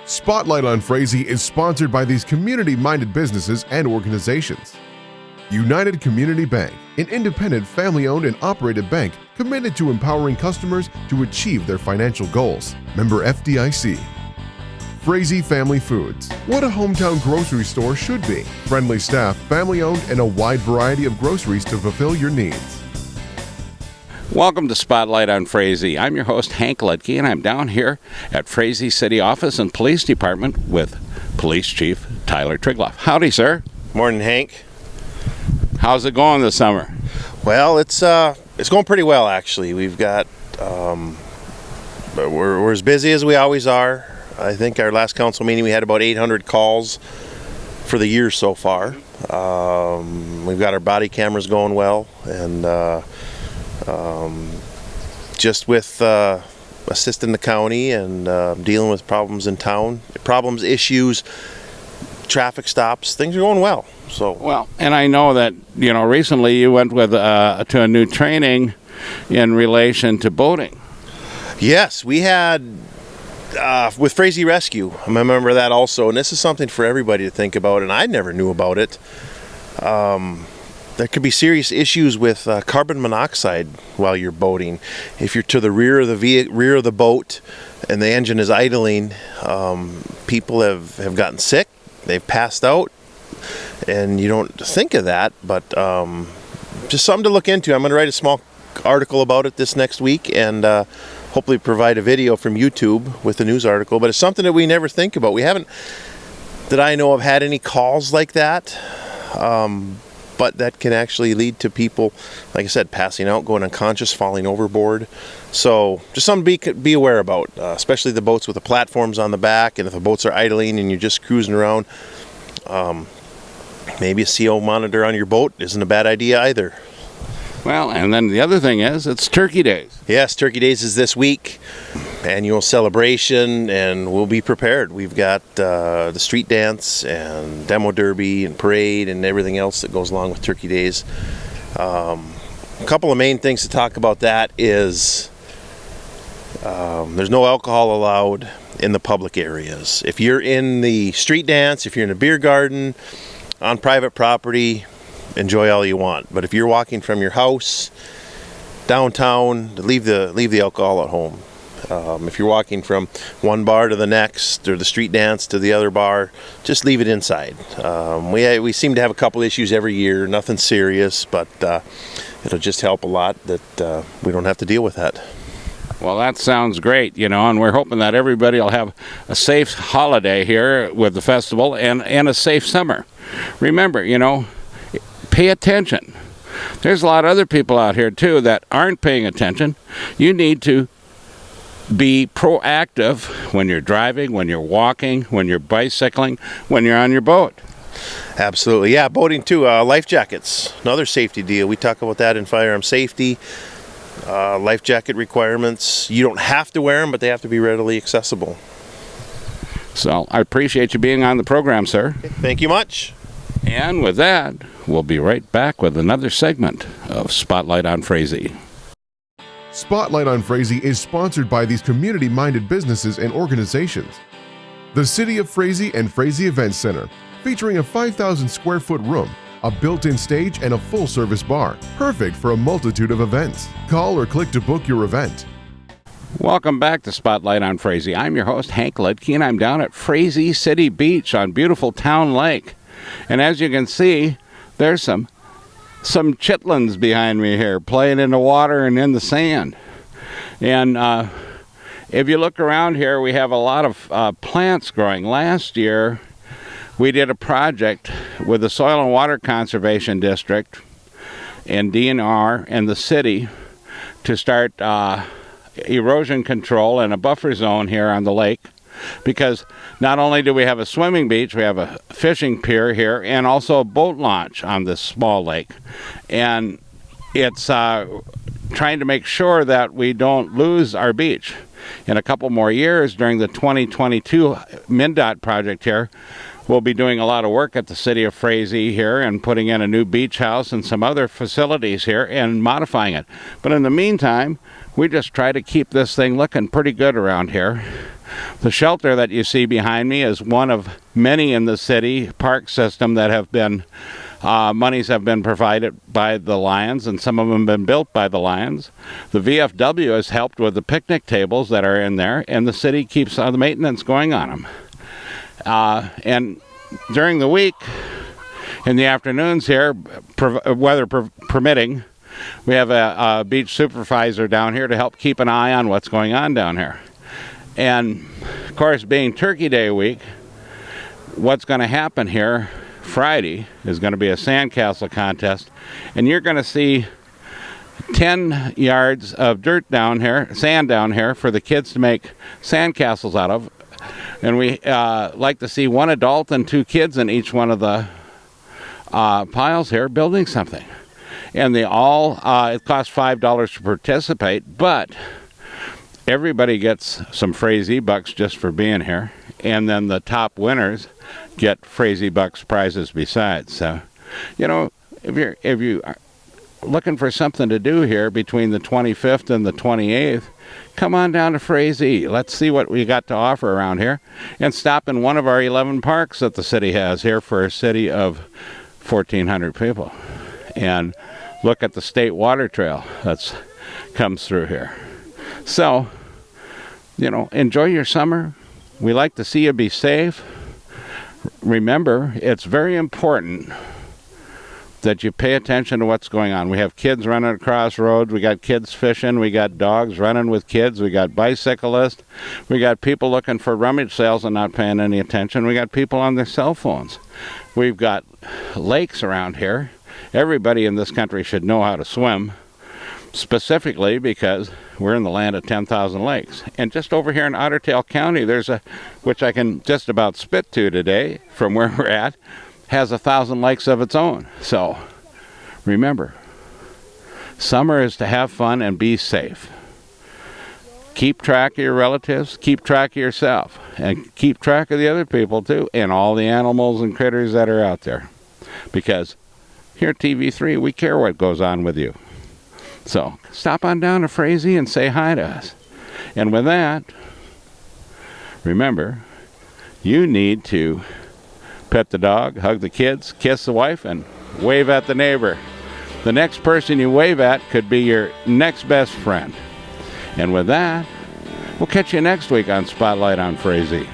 Spotlight on Frazee is sponsored by these community-minded businesses and organizations. United Community Bank, an independent family-owned and operated bank committed to empowering customers to achieve their financial goals. Member FDIC. Frazee Family Foods, what a hometown grocery store should be. Friendly staff, family-owned, and a wide variety of groceries to fulfill your needs. Welcome to Spotlight on Frazee. I'm your host, Hank Ludtke, and I'm down here at Frazee City Office and Police Department with Police Chief Tyler Triglaff. Howdy, sir. Morning, Hank. How's it going this summer? Well, it's going pretty well, actually. We've got we're as busy as we always are. I think our last council meeting we had about 800 calls for the year so far. We've got our body cameras going well, and just with assisting the county and dealing with problems in town, issues, traffic stops, things are going well. So well, and I know that recently you went with to a new training in relation to boating. Yes, we had with Frazee Rescue. I remember that also, and this is something for everybody to think about. And I never knew about it. There could be serious issues with carbon monoxide while you're boating. If you're to the rear of the boat and the engine is idling, people have gotten sick, they've passed out, and you don't think of that, but just something to look into. I'm going to write a small article about it this next week, and hopefully provide a video from YouTube with the news article. But it's something that we never think about. We haven't, that I know of, had any calls like that. But that can actually lead to people, like I said, passing out, going unconscious, falling overboard. So just something to be aware about, especially the boats with the platforms on the back, and if the boats are idling and you're just cruising around, maybe a CO monitor on your boat isn't a bad idea either. Well, and then the other thing is, it's Turkey Days. Yes, Turkey Days is this week. Annual celebration, and we'll be prepared. We've got the street dance and demo derby and parade and everything else that goes along with Turkey Days. A couple of main things to talk about that is there's no alcohol allowed in the public areas. If you're in the street dance, if you're in a beer garden, on private property, enjoy all you want. But if you're walking from your house downtown, leave the alcohol at home. If you're walking from one bar to the next, or the street dance to the other bar, just leave it inside. We seem to have a couple issues every year, nothing serious, but it'll just help a lot that we don't have to deal with that. Well, that sounds great, and we're hoping that everybody will have a safe holiday here with the festival and a safe summer. Remember, pay attention. There's a lot of other people out here, too, that aren't paying attention. You need to be proactive when you're driving, when you're walking, when you're bicycling, when you're on your boat. Absolutely. Yeah, boating too. Life jackets, another safety deal. We talk about that in firearm safety. Life jacket requirements. You don't have to wear them, but they have to be readily accessible. So I appreciate you being on the program, sir. Thank you much. And with that, we'll be right back with another segment of Spotlight on Frazee. Spotlight on Frazee is sponsored by these community-minded businesses and organizations. The City of Frazee and Frazee Events Center, featuring a 5,000 square foot room, a built-in stage, and a full-service bar, perfect for a multitude of events. Call or click to book your event. Welcome back to Spotlight on Frazee. I'm your host, Hank Ludtke, and I'm down at Frazee City Beach on beautiful Town Lake. And as you can see, there's some chitlins behind me here playing in the water and in the sand. And if you look around here, we have a lot of plants growing. Last year, we did a project with the Soil and Water Conservation District and DNR and the city to start erosion control and a buffer zone here on the lake. Because not only do we have a swimming beach, we have a fishing pier here and also a boat launch on this small lake. And it's trying to make sure that we don't lose our beach. In a couple more years, during the 2022 MnDOT project here, we'll be doing a lot of work at the City of Frazee here and putting in a new beach house and some other facilities here and modifying it. But in the meantime, we just try to keep this thing looking pretty good around here. The shelter that you see behind me is one of many in the city park system that have been monies have been provided by the Lions, and some of them have been built by the Lions. The VFW has helped with the picnic tables that are in there, and the city keeps the maintenance going on them. And during the week, in the afternoons here, weather permitting, we have a beach supervisor down here to help keep an eye on what's going on down here. And, of course, being Turkey Day week, what's going to happen here Friday is going to be a sandcastle contest, and you're going to see 10 yards of dirt down here, sand down here, for the kids to make sandcastles out of. And we like to see one adult and 2 kids in each one of the piles here building something. And they all, it costs $5 to participate, but everybody gets some Frazee bucks just for being here. And then the top winners get Frazee bucks prizes besides. So, you know, if you are looking for something to do here between the 25th and the 28th, come on down to Frazee. Let's see what we got to offer around here, and stop in one of our 11 parks that the city has here for a city of 1,400 people, and look at the state water trail that's comes through here. So, you know, enjoy your summer. We like to see you be safe. Remember, it's very important that you pay attention to what's going on. We have kids running across roads. We got kids fishing. We got dogs running with kids. We got bicyclists. We got people looking for rummage sales and not paying any attention. We got people on their cell phones. We've got lakes around here. Everybody in this country should know how to swim, specifically because we're in the land of 10,000 lakes. And just over here in Otter Tail County, there's a, which I can just about spit to today from where we're at, has 1,000 lakes of its own. So remember, summer is to have fun and be safe. Keep track of your relatives, keep track of yourself, and keep track of the other people too, and all the animals and critters that are out there. Because here at TV3, we care what goes on with you. So stop on down to Frazee and say hi to us. And with that, remember, you need to pet the dog, hug the kids, kiss the wife, and wave at the neighbor. The next person you wave at could be your next best friend. And with that, we'll catch you next week on Spotlight on Frazee.